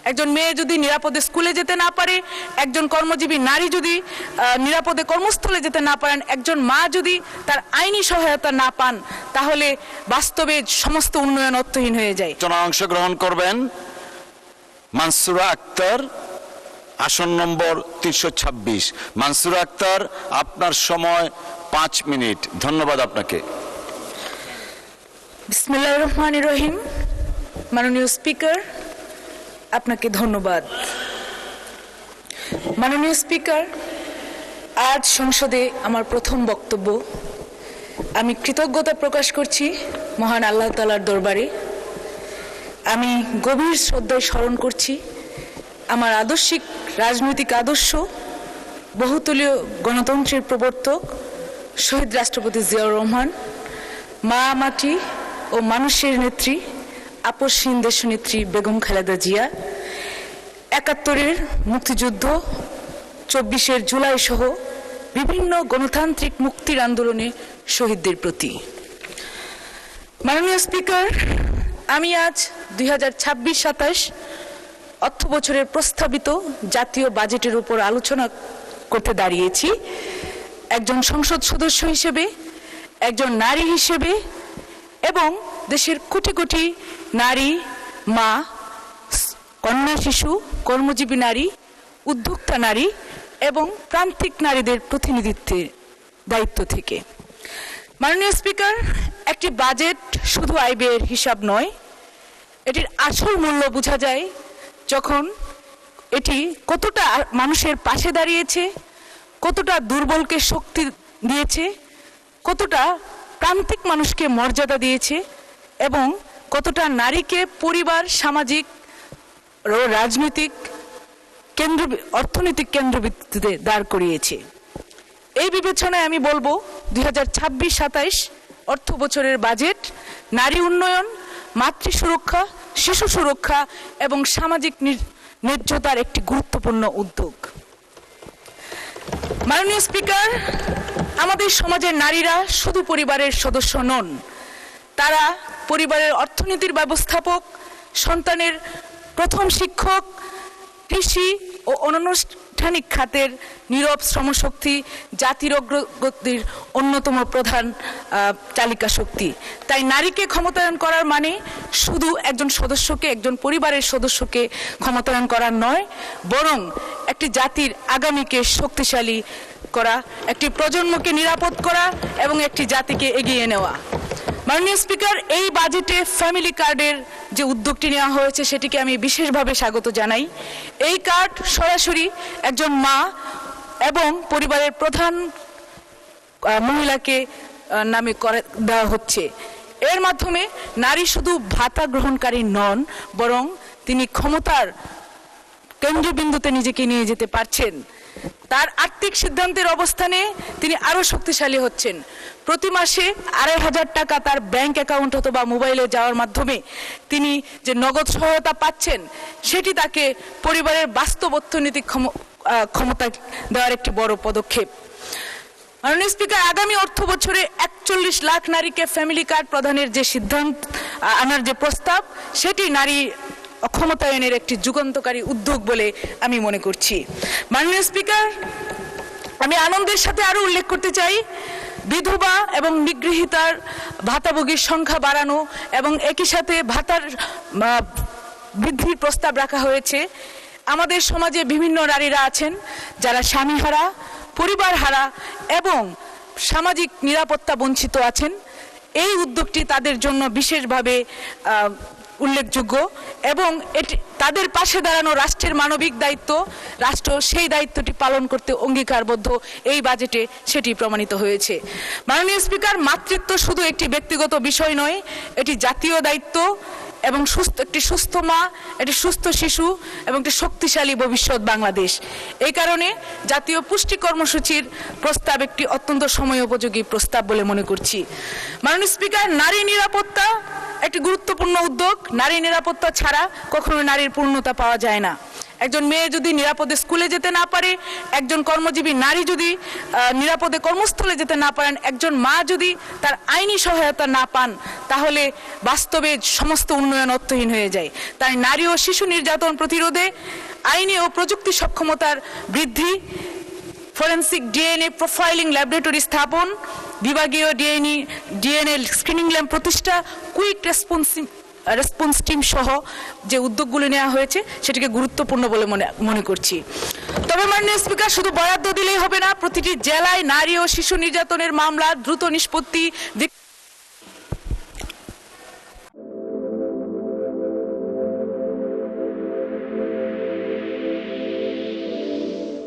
একজন মেয়ে যদি নিরাপদে স্কুলে যেতে না পারে, একজন কর্মজীবী নারী যদি নিরাপদে কর্মস্থলে যেতে না পারেন, একজন মা যদি তার আইনি সহায়তা না পান, তাহলে বাস্তবে সমস্ত উন্নয়ন অর্থহীন হয়ে যায়। অংশগ্রহণ করবেন মানসুরা আক্তার, আসন নম্বর 326। মানসুরা আক্তার, আপনার সময় 5 মিনিট। ধন্যবাদ আপনাকে। বিসমিল্লাহির রহমানির রহিম। মাননীয় স্পিকার, আপনাকে ধন্যবাদ। মাননীয় স্পিকার, আজ সংসদে আমার প্রথম বক্তব্য। আমি কৃতজ্ঞতা প্রকাশ করছি মহান আল্লাহ তাআলার দরবারে। আমি গভীর শ্রদ্ধায় স্মরণ করছি আমার আদর্শিক রাজনৈতিক আদর্শ, বহুতলীয় গণতন্ত্রের প্রবর্তক শহীদ রাষ্ট্রপতি জিয়াউর রহমান, মা মাটি ও মানুষের নেত্রী আপসহীন দেশনেত্রী বেগম খালেদা জিয়া, ৭১-এর মুক্তিযুদ্ধ, ২৪-এর জুলাই সহ বিভিন্ন গণতান্ত্রিক মুক্তির আন্দোলনে শহীদদের প্রতি। মাননীয় স্পিকার, আমি আজ ২০২৬-২৭ অর্থ বছরের প্রস্তাবিত জাতীয় বাজেটের উপর আলোচনা করতে দাঁড়িয়েছি একজন সংসদ সদস্য হিসেবে, একজন নারী হিসেবে, এবং দেশের কোটি কোটি নারী, মা, কন্যা শিশু, কর্মজীবী নারী, উদ্যোক্তা নারী এবং প্রান্তিক নারীদের প্রতিনিধিত্বের দায়িত্ব থেকে। মাননীয় স্পিকার, একটি বাজেট শুধু আয় ব্যয়ের হিসাব নয়, এটির আসল মূল্য বোঝা যায় যখন এটি কতটা মানুষের পাশে দাঁড়িয়েছে, কতটা দুর্বলকে শক্তি দিয়েছে, কতটা প্রান্তিক মানুষকে মর্যাদা দিয়েছে এবং কতটা নারীকে পরিবার, সামাজিক ও রাজনৈতিক কেন্দ্র, অর্থনৈতিক কেন্দ্রবিন্দুতে দাঁড় করিয়েছে। এই বিবেচনায় আমি বলবো ২০২৬-২৭ অর্থ বছরের বাজেট নারী উন্নয়ন, মাতৃ সুরক্ষা, শিশু সুরক্ষা এবং সামাজিক ন্যায্যতার একটি গুরুত্বপূর্ণ উদ্যোগ। মাননীয় স্পিকার, আমাদের সমাজের নারীরা শুধু পরিবারের সদস্য নন, তারা পরিবারের অর্থনীতির ব্যবস্থাপক, সন্তানের প্রথম শিক্ষক, কৃষি ও অনানুষ্ঠানিক খাতের নীরব শ্রমশক্তি, জাতির অগ্রগতির অন্যতম প্রধান চালিকা শক্তি। তাই নারীকে ক্ষমতায়ন করার মানে শুধু একজন সদস্যকে, একজন পরিবারের সদস্যকে ক্ষমতায়ন করার নয়, বরং একটি জাতির আগামীকে শক্তিশালী করা, একটি প্রজন্মকে নিরাপদ করা এবং একটি জাতিকে এগিয়ে নেওয়া। মাননীয় স্পিকার, এই বাজেটে ফ্যামিলি কার্ডের যে উদ্যোগটি নেওয়া হয়েছে সেটিকে আমি বিশেষভাবে স্বাগত জানাই। এই কার্ড সরাসরি একজন মা এবং পরিবারের প্রধান মহিলাকে নামে করে দেওয়া হচ্ছে। এর মাধ্যমে নারী শুধু ভাতা গ্রহণকারী নন, বরং তিনি ক্ষমতার কেন্দ্রবিন্দুতে নিজেকে নিয়ে যেতে পারছেন। তার আর্থিক সিদ্ধান্তের অবস্থানে তিনি আরো শক্তিশালী হচ্ছেন। প্রতি মাসে ২৫০০ টাকা তার ব্যাংক অ্যাকাউন্ট অথবা মোবাইলে যাওয়ার মাধ্যমে তিনি যে নগদ সহায়তা পাচ্ছেন, সেটি তাকে পরিবারের বাস্তব অর্থনৈতিক ক্ষমতা দেওয়ার একটি বড় পদক্ষেপ। মাননীয় স্পিকার, আগামী অর্থ বছরে ৪১ লাখ নারীকে ফ্যামিলি কার্ড প্রদানের যে সিদ্ধান্ত আনার যে প্রস্তাব, সেটি নারী ক্ষমতায়নের একটি যুগান্তকারী উদ্যোগ বলে আমি মনে করছি। মাননীয় স্পিকার, আমি আনন্দের সাথে আরো উল্লেখ করতে চাই, বিধবা এবং নিগৃহীতার ভাতাভোগীর সংখ্যা বাড়ানো এবং একই সাথে ভাতার বৃদ্ধির প্রস্তাব রাখা হয়েছে। আমাদের সমাজে বিভিন্ন নারীরা আছেন যারা স্বামীহারা, পরিবারহারা এবং সামাজিক নিরাপত্তা বঞ্চিত আছেন। এই উদ্যোগটি তাদের জন্য বিশেষভাবে উল্লেখযোগ্য এবং এটি তাদের পাশে দাঁড়ানো রাষ্ট্রের মানবিক দায়িত্ব। রাষ্ট্র সেই দায়িত্বটি পালন করতে অঙ্গীকারবদ্ধ। এই বাজেটে সেটি প্রমাণিত হয়েছে। মাননীয় স্পিকার, মাতৃত্ব শুধু একটি ব্যক্তিগত বিষয় নয়, এটি জাতীয় দায়িত্ব এবং একটি সুস্থ মা, একটি সুস্থ শিশু এবং একটি শক্তিশালী ভবিষ্যৎ বাংলাদেশ। এই কারণে জাতীয় পুষ্টি কর্মসূচির প্রস্তাব একটি অত্যন্ত সময়োপযোগী প্রস্তাব বলে মনে করছি। মাননীয় স্পিকার, নারী নিরাপত্তা একটি গুরুত্বপূর্ণ উদ্যোগ। নারী নিরাপত্তা ছাড়া কখনো নারীর পূর্ণতা পাওয়া যায় না। একজন মেয়ে যদি নিরাপদে স্কুলে যেতে না পারে, একজন কর্মজীবী নারী যদি নিরাপদে কর্মস্থলে যেতে না পারেন, একজন মা যদি তার আইনি সহায়তা না পান, তাহলে বাস্তবে সমস্ত উন্নয়ন অর্থহীন হয়ে যায়। তাই নারী ও শিশু নির্যাতন প্রতিরোধে আইনি ও প্রযুক্তি সক্ষমতার বৃদ্ধি, ফরেনসিক ডিএনএ প্রোফাইলিং ল্যাবরেটরি স্থাপন, বিভাগীয় ডিএনএ স্ক্রিনিং ল্যাব প্রতিষ্ঠা, কুইক রেসপন্স টিম সহ যে উদ্যোগগুলো নেওয়া হয়েছে সেটিকে গুরুত্বপূর্ণ বলে মনে করছি। তবে মাননীয় স্পিকার, শুধু বরাদ্দ দিলেই হবে না। প্রতিটি জেলায় নারী ও শিশু নির্যাতনের মামলা দ্রুত নিষ্পত্তি